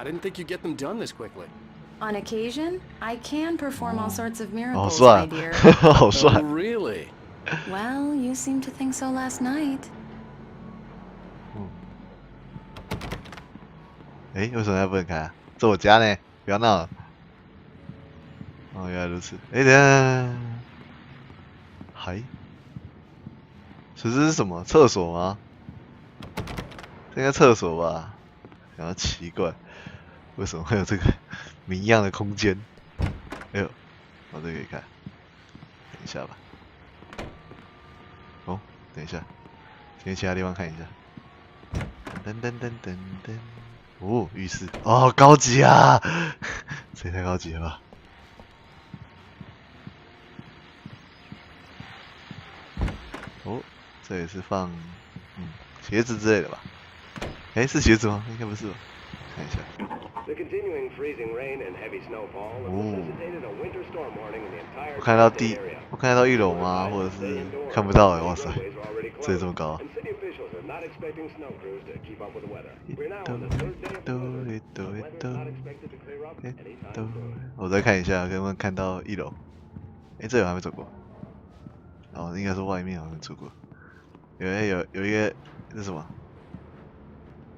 I didn't think you'd get them done this quickly. On occasion, I can perform all sorts of miracles, my dear. Oh, really? Well, you seemed to think so last night. 哎，为什么要不能开啊？这我家呢，不要闹了。哦，原来如此。哎，等一下，嗨，这是什么？厕所吗？这应该厕所吧？然后奇怪，为什么会有这个谜一样的空间？哎呦，我这个可以看，等一下吧。哦，等一下，先去其他地方看一下。噔噔噔噔噔。哦，浴室哦，高级啊！这也太高级了吧！哦，这也是放鞋子之类的吧？哎，是鞋子吗？应该不是吧？看一下。我看到一楼吗？或者是看不到哎？哇塞，这也这么高啊！我再看一下，有没有看到一楼？哎，这里我还没走过。哦，应该是外面好像走过。有一个是什么？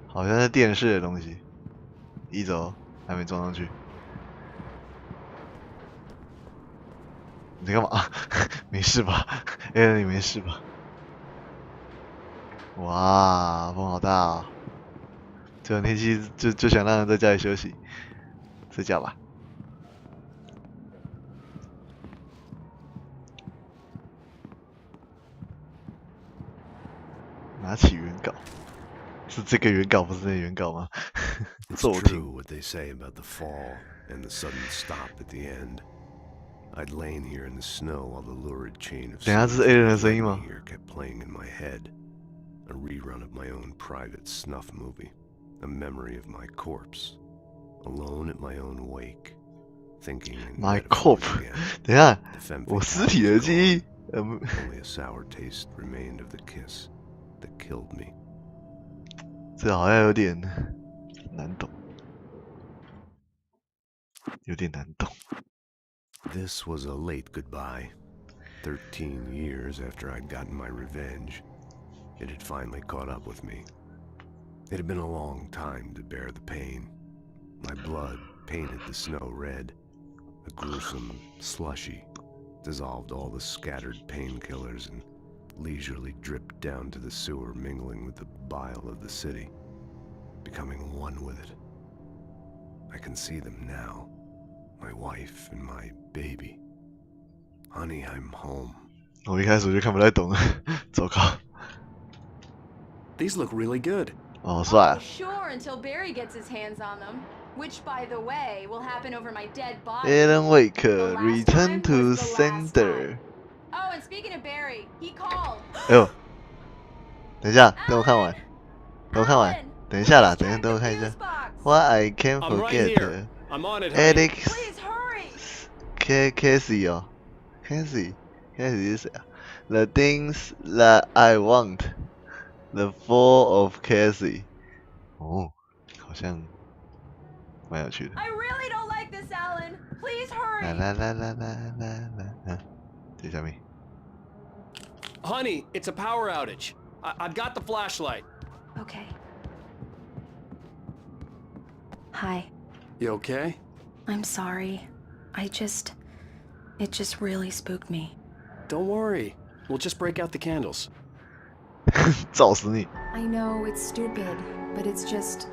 好像是电视的东西。一走还没装上去。你在干嘛？没事吧？哎，你没事吧？哇，风好大啊！这种天气就想让人在家里休息，睡觉吧。拿起原稿，是这个原稿，不是那个原稿吗？骤停。I'd lain here in the snow while the lurid chain of 等下这是 A 人的声音吗？ here kept playing in my head. A rerun of my own private snuff movie. A memory of my corpse. Alone at my own wake. Thinking My corpse. 等一下，我尸体的记忆。Only a sour taste remained of the kiss that killed me. 这好像有点难懂，有点难懂。This was a late goodbye. 13 years after I'd gotten my revenge, it had finally caught up with me. It had been a long time to bear the pain. My blood painted the snow red. A gruesome slushy dissolved all the scattered painkillers and leisurely dripped down to the sewer, mingling with the bile of the city, becoming one with it. I can see them now. My wife and my baby. Honey, I'm home. 我一开始就看不太懂，糟糕。These look really good. 哦，帅啊 Sure, until Barry gets his hands on them. Which, by the way, will happen over my dead body. Alan Wake return to sender. Oh, and speaking of Barry, he called. 哎呦，等一下，等我看完，等我看完，等一下啦，等我看一下。What I can't I'm right here. forget. I'm on it, honey. Alex Please hurry. Casey 哦 ，Casey 是谁啊 ？The things that I want. The Fall of Casey. 哦，好像蛮有趣的。 I really don't like this, Alan. Please hurry. 啦，这下面。 Honey, it's a power outage. I've got the flashlight. Okay. Hi. You okay? I'm sorry. It just really spooked me. Don't worry. We'll just break out the candles. 照死你！ I know it's stupid, but it's just,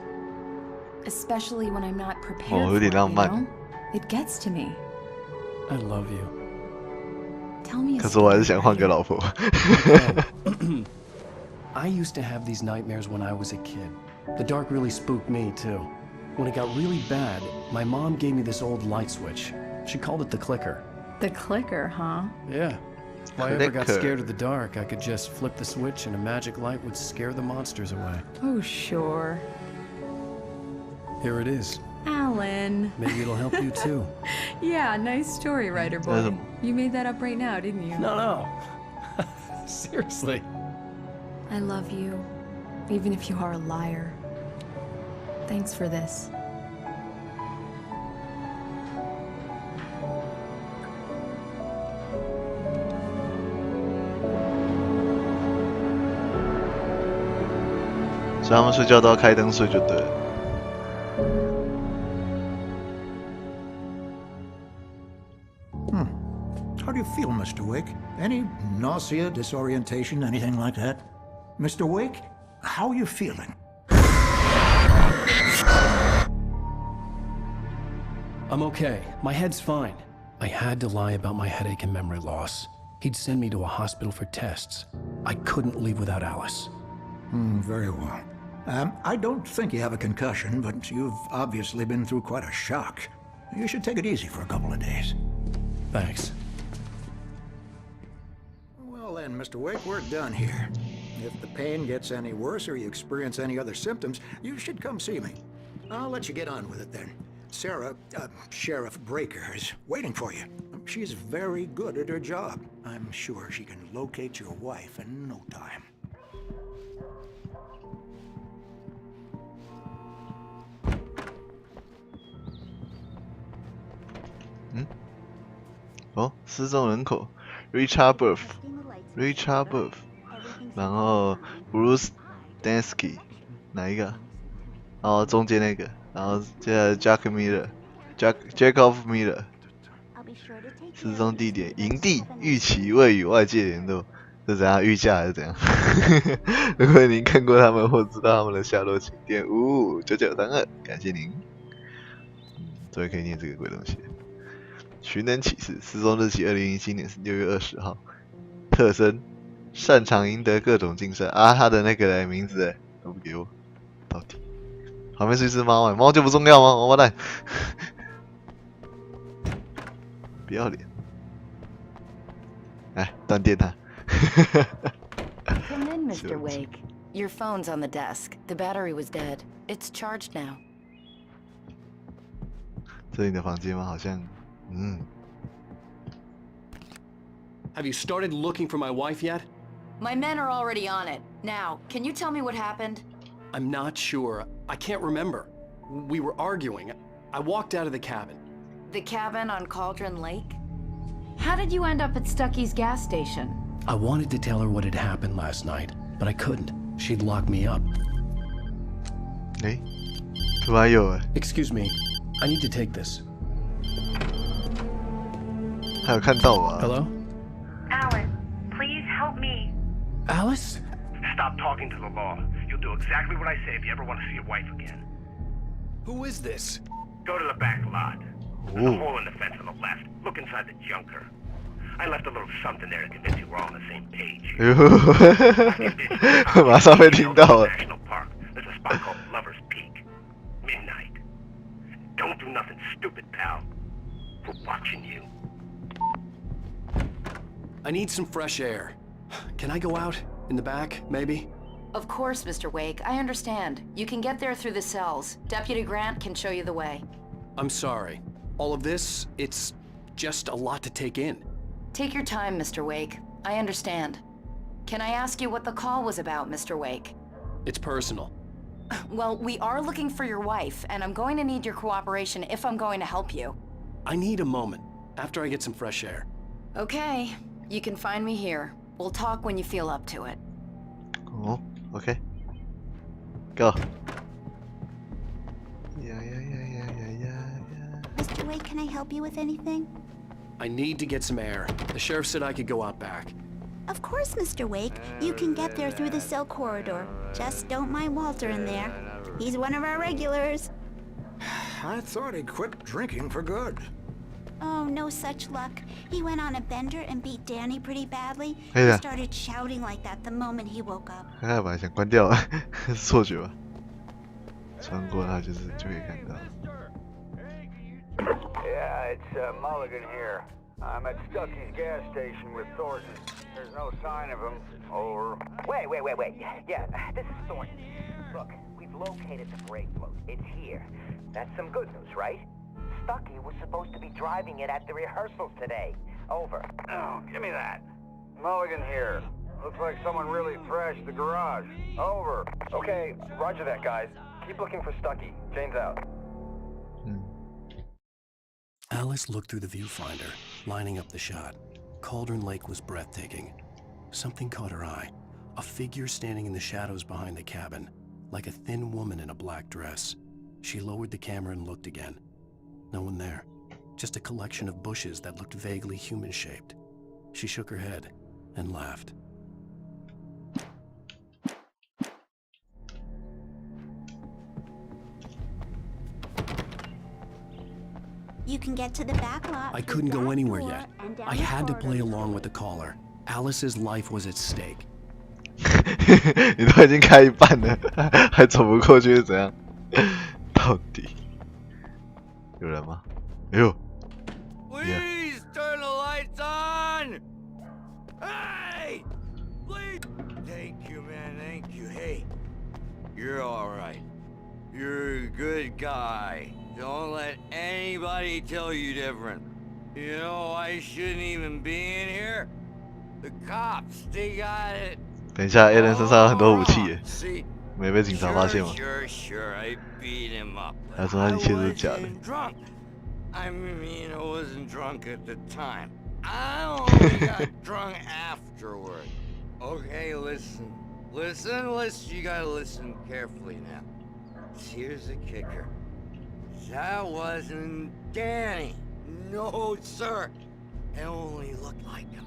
especially when I'm not prepared 哦， for 有点 it, 浪 you 漫。 know? It gets to me. I love you. Tell me a 可是我还是想换个 story. 老婆。 I used to have these nightmares when I was a kid. The dark really spooked me, too. When it got really bad, my mom gave me this old light switch. She called it the clicker. The clicker, huh? Yeah. If I ever got Clicker. scared of the dark, I could just flip the switch and a magic light would scare the monsters away. Oh, sure. Here it is. Alan. Maybe it'll help you, too. Yeah, nice story, writer boy. You made that up right now, didn't you? No. Seriously. I love you, even if you are a liar. Thanks for this. 所以他们睡觉都要开灯睡就对了。How do you feel, Mr. Wake? Any nausea, disorientation, anything like that? Mr. Wake, how are you feeling? I'm okay. My head's fine. I had to lie about my headache and memory loss. He'd send me to a hospital for tests. I couldn't leave without Alice. Very well. I don't think you have a concussion, but you've obviously been through quite a shock. You should take it easy for a couple of days. Thanks. Well then, Mr. Wake, we're done here. If the pain gets any worse or you experience any other symptoms, you should come see me. I'll let you get on with it then. Sarah, Sheriff Breaker, is waiting for you. She's very good at her job. I'm sure she can locate your wife in no time. Oh, 失踪人口 Richard Burf， 然后 Bruce Dansky， 哪一个？哦，中间那个，然后接下来 Jacob Miller， 失踪地点营地，预期未与外界联络，是怎样？预假还是怎样？如果您看过他们或知道他们的下落，请点559932，感谢您。终于可以念这个鬼东西。寻人启事，失踪日期2017年6月20号。特征：擅长赢得各种竞赛啊，他的那个名字都不给我，到底？旁边是一只猫哎，猫就不重要吗？王八蛋！不要脸！哎，断电他。Come in, Mr. Wake. Your phone's on the desk. The battery was dead. It's charged now. 这是你的房间吗？好像。Have you started looking for my wife yet? My men are already on it. Now, can you tell me what happened? I'm not sure. I can't remember. We were arguing. I walked out of the cabin. The cabin on Cauldron Lake? How did you end up at Stucky's gas station? I wanted to tell her what had happened last night, but I couldn't. She'd locked me up. 哎，突然有哎。Excuse me. I need to take this. 还有看到啊 Hello? Alice, please help me. Alice? Stop talking to the law. You'll do exactly what I say if you ever want to see your wife again. Who is this? Go to the back lot. There's a hole in the fence on the left. Look inside the junker. I left a little something there to convince you we're all on the same page. 马上被听到了。 National Park. There's a spot called Lover's Peak. Midnight. Don't do nothing stupid, pal. We're watching you. I need some fresh air. Can I go out? In the back, maybe? Of course, Mr. Wake. I understand. You can get there through the cells. Deputy Grant can show you the way. I'm sorry. All of this, it's just a lot to take in. Take your time, Mr. Wake. I understand. Can I ask you what the call was about, Mr. Wake? It's personal. Well, we are looking for your wife, and I'm going to need your cooperation if I'm going to help you. I need a moment, after I get some fresh air. Okay. You can find me here. We'll talk when you feel up to it. Oh, okay. Go. Yeah. Mr. Wake, can I help you with anything? I need to get some air. The sheriff said I could go out back. Of course, Mr. Wake. You can get there through the cell corridor. Just don't mind Walter in there. He's one of our regulars. I thought he quit drinking for good. Oh, no such luck. He went on a bender and beat Danny pretty badly. Hey He there. started shouting like that the moment he woke up. 刚才本来想关掉了，是错觉吧？穿过它就可以看到。 Yeah, it's Mulligan here. I'm at Stucky's gas station with Thornton. There's no sign of him. Over. Wait. Yeah, this is Thornton. Look, we've located the brake float. It's here. That's some good news, right? Stucky was supposed to be driving it at the rehearsals today. Over. Oh, give me that. Mulligan here. Looks like someone really thrashed the garage. Over. Okay, roger that, guys. Keep looking for Stucky. Jane's out. Alice looked through the viewfinder, lining up the shot. Cauldron Lake was breathtaking. Something caught her eye. A figure standing in the shadows behind the cabin. like a thin woman in a black dress. She lowered the camera and looked again. No one there. Just a collection of bushes that looked vaguely human-shaped. She shook her head and laughed. You can get to the back lot. I couldn't go anywhere yet. I had to play along with the caller. Alice's life was at stake. 你都已经开一半了，还走不过去是怎样？到底有人吗？哎呦 Please turn the lights on! Hey! Please! Thank you, man, thank you. Hey, you're alright. You're a good guy. Don't let anybody tell you different. You know, I shouldn't even be in here. The cops, they got it. 等一下 ，Alan 身上有很多武器耶，没被警察发现吗？ Sure, I beat him up. 他说他一切都是假的。 I mean, I wasn't drunk at the time. I only got drunk afterward. Okay, listen. You gotta listen carefully now. Here's the kicker. That wasn't Danny. No, sir. It only looked like him.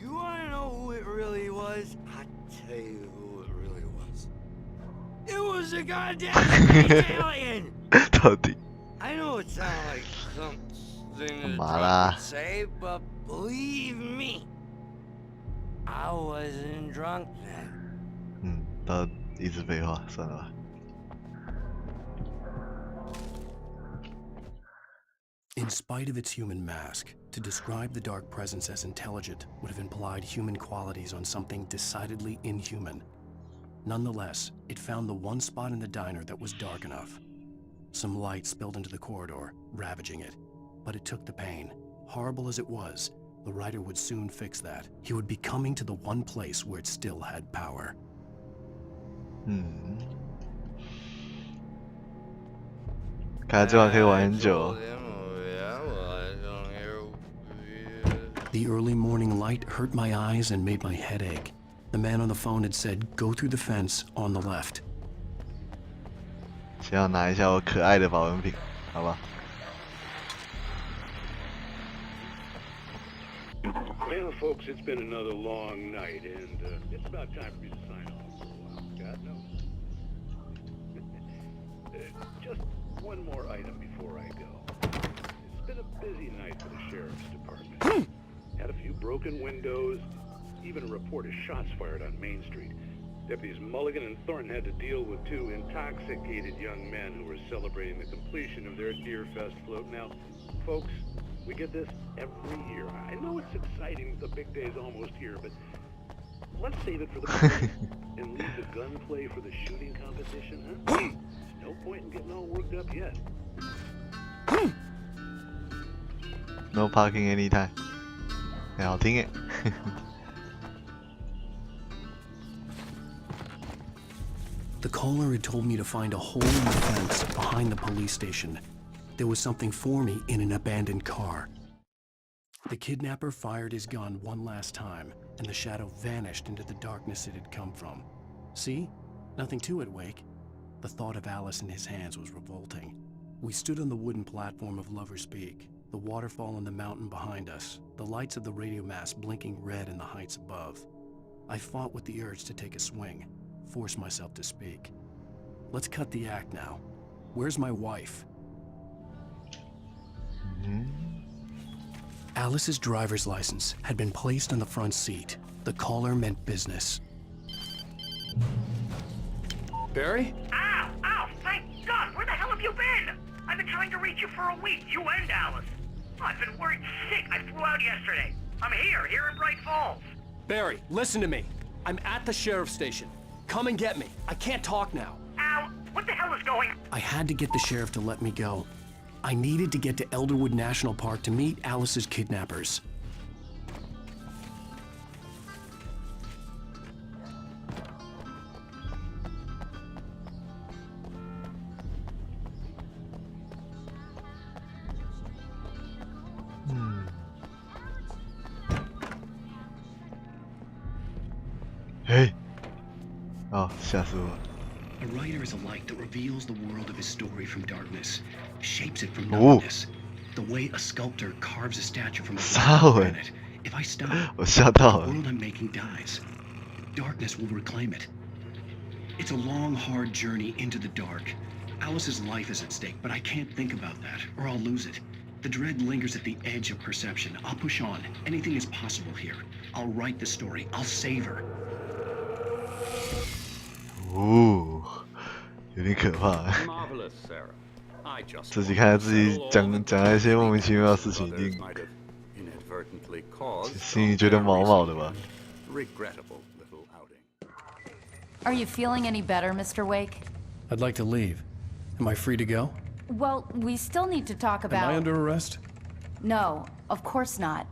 You wanna know who it really was? I'll tell you who it really was. It was a goddamn alien! 到底 I know it sounds like something to 嘛啦？ say, but believe me, I wasn't drunk then. 他一直废话，算了吧。In spite of its human mask, to describe the dark presence as intelligent would have implied human qualities on something decidedly inhuman. Nonetheless, it found the one spot in the diner that was dark enough. Some light spilled into the corridor, ravaging it. But it took the pain. Horrible as it was, the writer would soon fix that. He would be coming to the one place where it still had power. 看来这款可以玩很久。 The early morning light hurt my eyes and made my head ache. The man on the phone had said, "Go through the fence on the left." 先要拿一下我可爱的保温瓶，好吧？ Well, folks, it's been another long night, and it's about time for me to sign off for a while. God knows. Just one more item before I go. It's been a busy night for the sheriff's department. Had a few broken windows, even a report of shots fired on Main Street. Deputies Mulligan and Thornton had to deal with two intoxicated young men who were celebrating the completion of their Deer Fest float. Now, folks, we get this every year. I know it's exciting, the big day's almost here, but let's save it for the morning and leave the gunplay for the shooting competition, huh? There's no point in getting all worked up yet. No parking anytime. 很好听耶。The caller had told me to find a hole in the fence behind the police station. There was something for me in an abandoned car. The kidnapper fired his gun one last time, and the shadow vanished into the darkness it had come from. See? Nothing to it, Wake. The thought of Alice in his hands was revolting. We stood on the wooden platform of Lover's Peak, the waterfall on the mountain behind us, the lights of the radio mast blinking red in the heights above. I fought with the urge to take a swing, force myself to speak. Let's cut the act now. Where's my wife? Alice's driver's license had been placed on the front seat. The caller meant business. Barry? Ow! Thank God! Where the hell have you been? I've been trying to reach you for a week, you and Alice. I've been worried sick. I flew out yesterday. I'm here in Bright Falls. Barry, listen to me. I'm at the sheriff's station. Come and get me. I can't talk now. Al, what the hell is going on? I had to get the sheriff to let me go. I needed to get to Elderwood National Park to meet Alice's kidnappers. Hey. 哦，吓死我了！ A writer is a light that reveals the world of his story from darkness, shapes it from nothingness. The way a sculptor carves a statue from a block of granite. If I stop, the world I'm making dies. Darkness will reclaim it. It's a long, hard journey into the dark. Alice's life is at stake, but I can't think about that, or I'll lose it. The dread lingers at the edge of perception. I'll push on. Anything is possible here. I'll write the story. I'll save her. 有点可怕。自己看着自己讲那些莫名其妙的事情，一定心里觉得毛毛的吧。Are you feeling any better, Mr. Wake? I'd like to leave. Am I free to go? Well, we still need to talk about... Am I under arrest? No, of course not.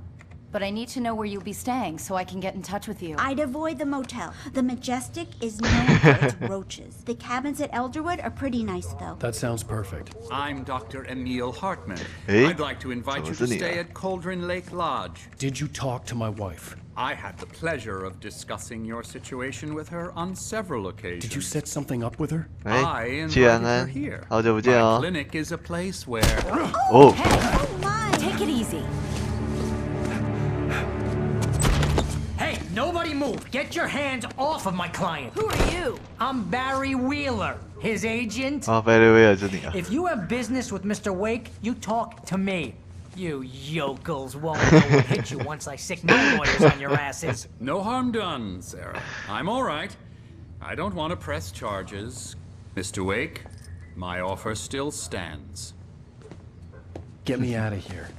But I need to know where you'll be staying so I can get in touch with you. I'd avoid the motel. The Majestic is known for its roaches. The cabins at Elderwood are pretty nice, though. That sounds perfect. I'm Dr. Emil Hartman. I'd like to invite you to stay at Cauldron Lake Lodge. Did you talk to my wife? I had the pleasure of discussing your situation with her on several occasions. Did you set something up with her? I invited her here. My clinic is a place where... Oh, hey, oh my! Take it easy. Hey, nobody move! Get your hands off of my client! Who are you? I'm Barry Wheeler, his agent. Barry Wheeler 就是你啊。If you have business with Mr. Wake, you talk to me. You yokels won't know what hit you once I sick my lawyers on your asses. No harm done, Sarah. I'm all right. I don't want to press charges. Mr. Wake, my offer still stands. Get me out of here.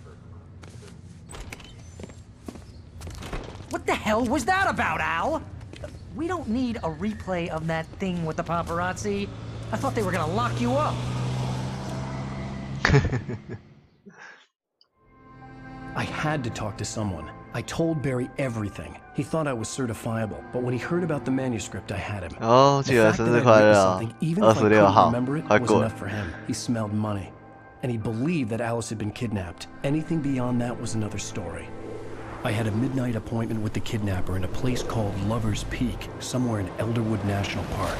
What the hell was that about, Al? We don't need a replay of that thing with the paparazzi. I thought they were gonna lock you up. I had to talk to someone. I told Barry everything. He thought I was certifiable, but when he heard about the manuscript, I had him. Oh, the fact that I'd written something, even if I couldn't remember it, was enough for him. He smelled money. And he believed that Alice had been kidnapped. Anything beyond that was another story. I had a midnight appointment with the kidnapper in a place called Lover's Peak, somewhere in Elderwood National Park.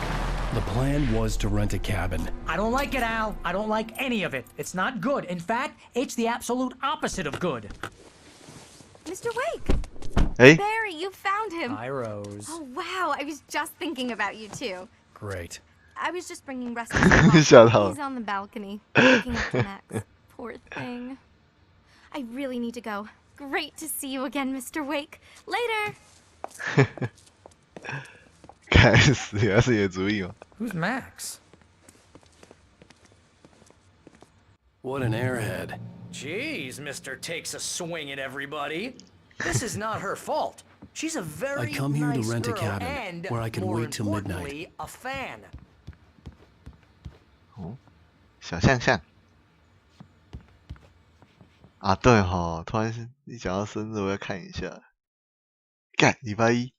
The plan was to rent a cabin. I don't like it, Al. I don't like any of it. It's not good. In fact, it's the absolute opposite of good. Mr. Wake! Hey? Barry, you found him! Hi, Rose. Oh, wow. I was just thinking about you, too. Great. I was just bringing Rusty some coffee. up. He's on the balcony, looking after Max. Poor thing. I really need to go. Great to see you again, Mr. Wake. Later! Who's Max? What an airhead. Jeez, Mr. Takes a swing at everybody. This is not her fault. She's a very I come here nice to rent a girl cabin and, where I can more wait till midnight. importantly, a fan. 小象象啊，对吼，突然一讲到生日，我要看一下。干，礼拜一。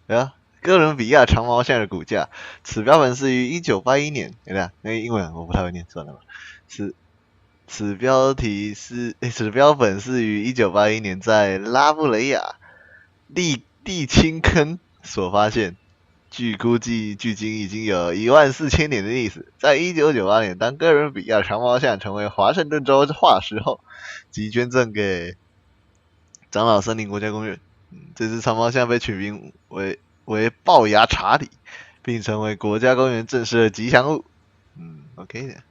哎呀，哥伦比亚长毛象的骨架，此标本是于1981年。对吧？那个英文我不太会念，算了吧。此标本是于1981年在拉布雷亚地青坑所发现。据估计，距今已经有14000年的历史。在1998年，当哥伦比亚长毛象成为华盛顿州化石后，即捐赠给长老森林国家公园。这只长毛象被取名为龅牙查理，并成为国家公园正式的吉祥物。OK 的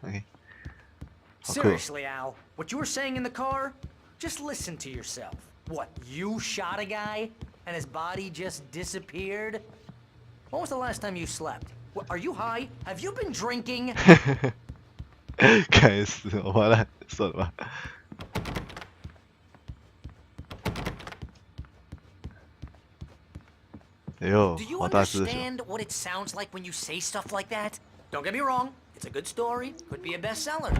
，OK。Seriously, Al, what you were saying in the car? Just listen to yourself. What, you shot a guy and his body just disappeared? When was the last time you slept? What, are you high? Have you been drinking? 开始，我完了，算了吧。哎呦， Do you 好大事情。 understand what it sounds like when you say stuff like that? Don't get me wrong, it's a good story, could be a bestseller.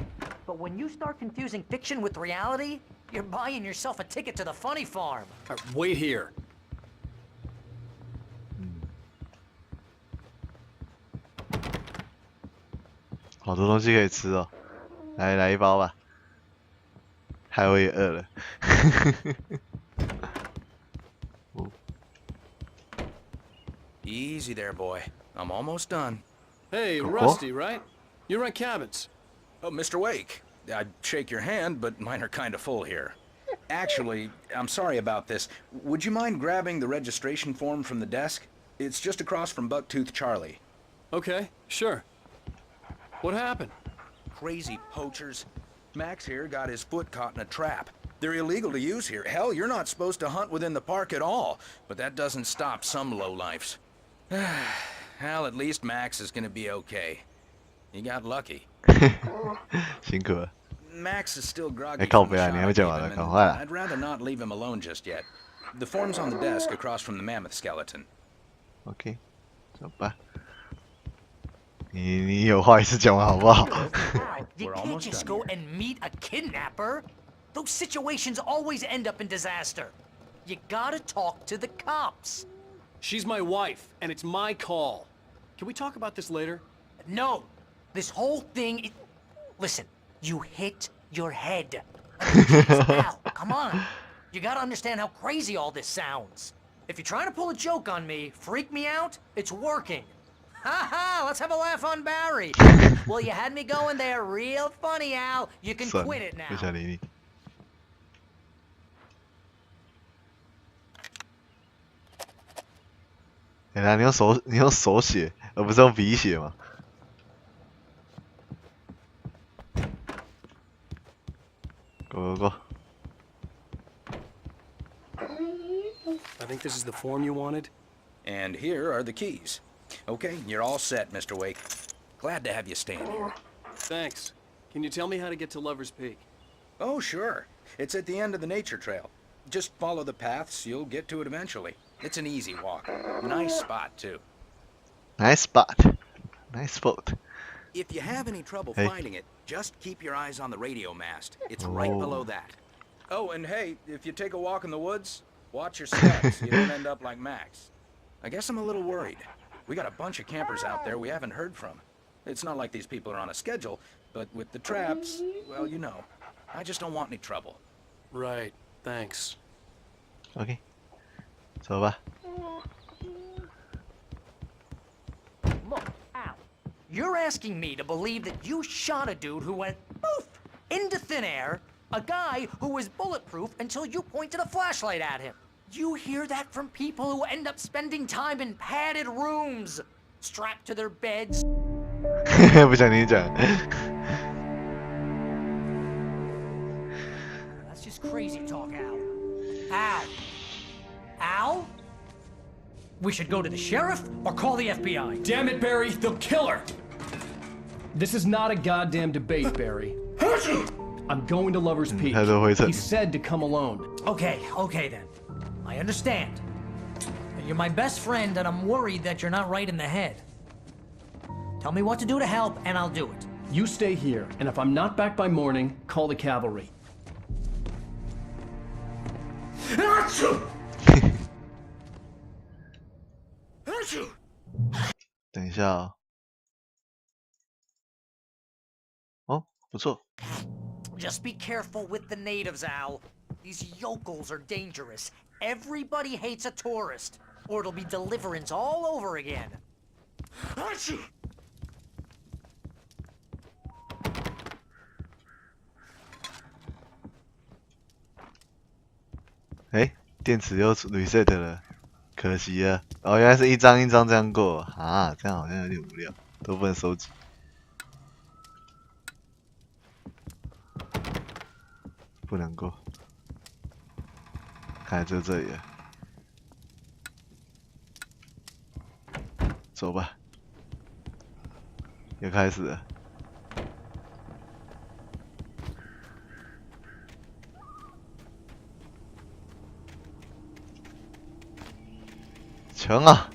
But when you start confusing fiction with reality, you're buying yourself a ticket to the funny farm. Wait here. 好多东西可以吃哦，来一包吧，害我也饿了。Easy there, boy. I'm almost done. Hey, Rusty, right? You rent cabins. Oh, Mr. Wake. I'd shake your hand, but mine are kind of full here. Actually, I'm sorry about this. Would you mind grabbing the registration form from the desk? It's just across from Bucktooth Charlie. Okay, sure. What happened? Crazy poachers. Max here got his foot caught in a trap. They're illegal to use here. Hell, you're not supposed to hunt within the park at all. But that doesn't stop some lowlifes. Well, at least Max is gonna be okay. He got lucky. 辛苦了。 Max is still groggy 靠 from 北 the 啊， shot 你还 I 没讲 gave 完呢， him, 赶 and 快啊！ I'd rather not leave him alone just yet. The form's on the desk across from the mammoth skeleton. OK， 走吧。你有话一次讲完好不好？ You can't just go and meet a kidnapper. Those situations always end up in disaster. You gotta talk to the cops. She's my wife, and it's my call. Can we talk about this later? No. This whole thing... Listen, you hit your head. Al, come on. You gotta understand how crazy all this sounds. If you're trying to pull a joke on me, freak me out, it's working. Ha ha, let's have a laugh on Barry. Well, you had me going there real funny, Al. You can quit it now. 不想理你。哎，你用手写，而不是用笔写吗？ Go, go, go. I think this is the form you wanted. And here are the keys. Okay, you're all set, Mr. Wake. Glad to have you stand here. Thanks. Can you tell me how to get to Lover's Peak? Oh, sure. It's at the end of the nature trail. Just follow the paths, you'll get to it eventually. It's an easy walk. Nice spot, too. Nice spot. Nice spot. If you have any trouble finding it, just keep your eyes on the radio mast. It's right below that. Oh, and hey, if you take a walk in the woods, watch your steps so you don't end up like Max. I guess I'm a little worried. We got a bunch of campers out there we haven't heard from. It's not like these people are on a schedule, but with the traps, well, you know. I just don't want any trouble. Right. Thanks. OK， 走吧。 Look, Al, you're asking me to believe that you shot a dude who went poof into thin air, a guy who was bulletproof until you pointed a flashlight at him. You hear that from people who end up spending time in padded rooms, strapped to their beds. 不想听你讲。 That's just crazy talk, Al. Al? Al? We should go to the sheriff or call the FBI. Damn it, Barry! They'll kill her! This is not a goddamn debate, Barry. I'm going to Lover's Peak. He said to come alone. Okay then. I understand. You're my best friend, and I'm worried that you're not right in the head. Tell me what to do to help, and I'll do it. You stay here, and if I'm not back by morning, call the cavalry. 等一下哦。哦，不错。 Just be careful with the natives, Al. These yokels are dangerous. Everybody hates a tourist, or it'll be deliverance all over again. 哎，电池又 reset 了，可惜了。哦，原来是一张一张这样过啊，这样好像有点无聊，都不能收集。不能过，看来就这里了。走吧，又开始了。 强啊！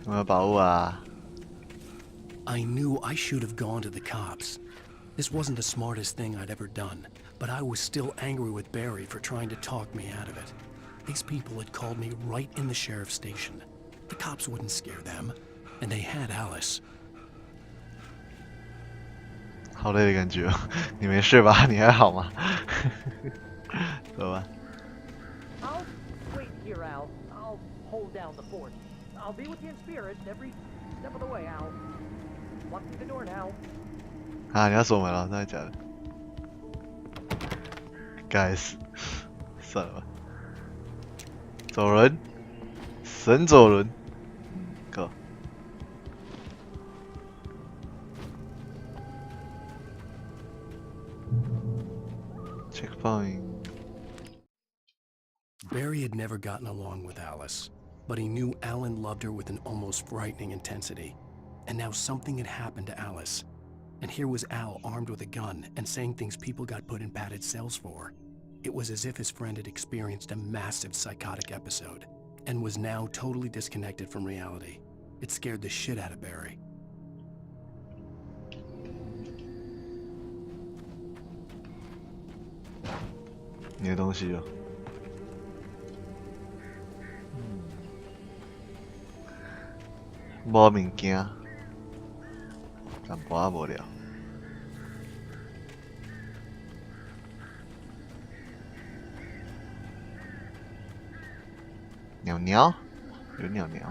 有没有把握啊？ I knew I should have gone to the cops. This wasn't the smartest thing I'd ever done, but I was still angry with Barry for trying to talk me out of it. These people had called me right in the sheriff's station. The cops wouldn't scare them. And they had Alice. 好累的感觉哦。你没事吧？你还好吗？走吧。I'll wait here, Al. I'll hold down the fort. I'll be with you in spirit every step of the way, Al. Lock the door now. 啊，你要锁门了，真的假的？该死，算了吧。走人，神走人。Go. Checkpoint. Barry had never gotten along with Alice, but he knew Alan loved her with an almost frightening intensity. And now something had happened to Alice. And here was Al armed with a gun and saying things people got put in padded cells for. It was as if his friend had experienced a massive psychotic episode and was now totally disconnected from reality. It scared the shit out of Barry. 你的东西哦。无物件，淡薄仔无聊。鸟鸟，有鸟鸟。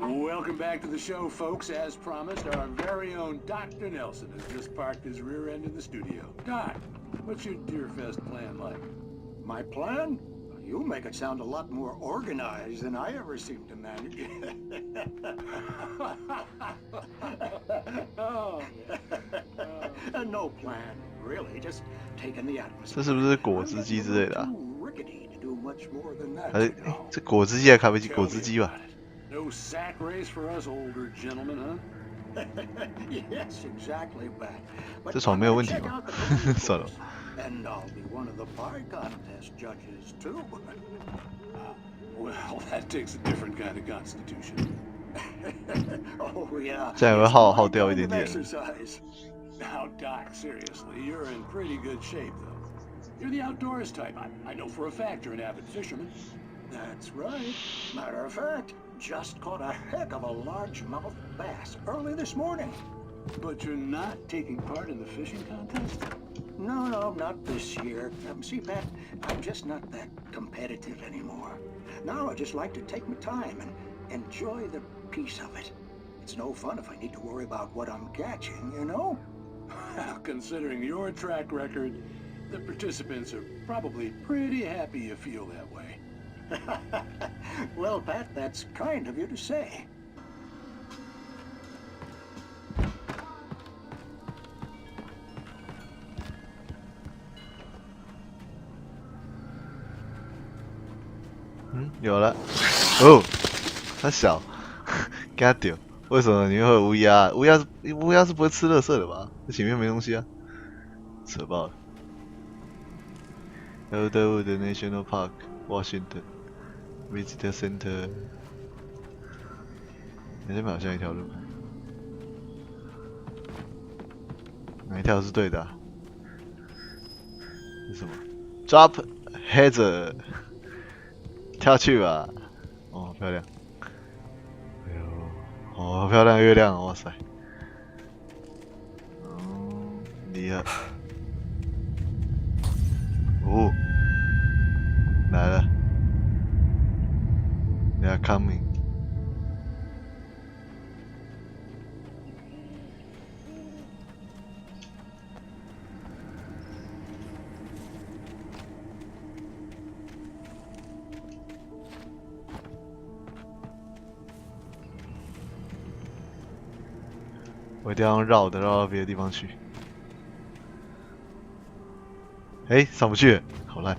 Welcome back to the show, folks. As promised, our very own Dr. Nelson has just parked his rear end in the studio. Doc, what's your Deerfest plan like? My plan? You make it sound a lot more organized than I ever seem to manage. No plan, really. Just taking the atmosphere. 这是不是果汁机之类的啊？ Rickety to do much more than that. 还是这果汁机还是咖啡机？果汁机吧。 No sack race for us older gentlemen, huh? Yes, exactly, Pat. 这床没有问题吗？算了。 And I'll be one of the pie contest judges too. Well, that takes a different kind of constitution. Oh yeah. 这样会耗掉一点点。 Now, Doc, seriously, you're in pretty good shape, though. You're the outdoors type. I know for a fact you're an avid fisherman. That's right. Matter of fact, just caught a heck of a largemouth bass early this morning. But you're not taking part in the fishing contest? No, not this year. See, Pat, I'm just not that competitive anymore. Now I just like to take my time and enjoy the peace of it. It's no fun if I need to worry about what I'm catching, you know? Considering your track record, the participants are probably pretty happy you feel that way. Well, Pat, that's kind of you to say. Hmm? 有了。哦，它小，给它丢。为什么里面会有乌鸦？乌鸦是不会吃垃圾的吧？这前面没东西啊，扯爆了。Elderwood National Park, Washington Visitor Center。那边好像一条路，哪一条是对的啊？是什么 ？Drop Header， 跳去吧！哦，漂亮。 哦，好漂亮的月亮，哇塞！哦，厉害！哦，来了 ，They are coming。我一定要绕到别的地方去。哎，上不去，好烂。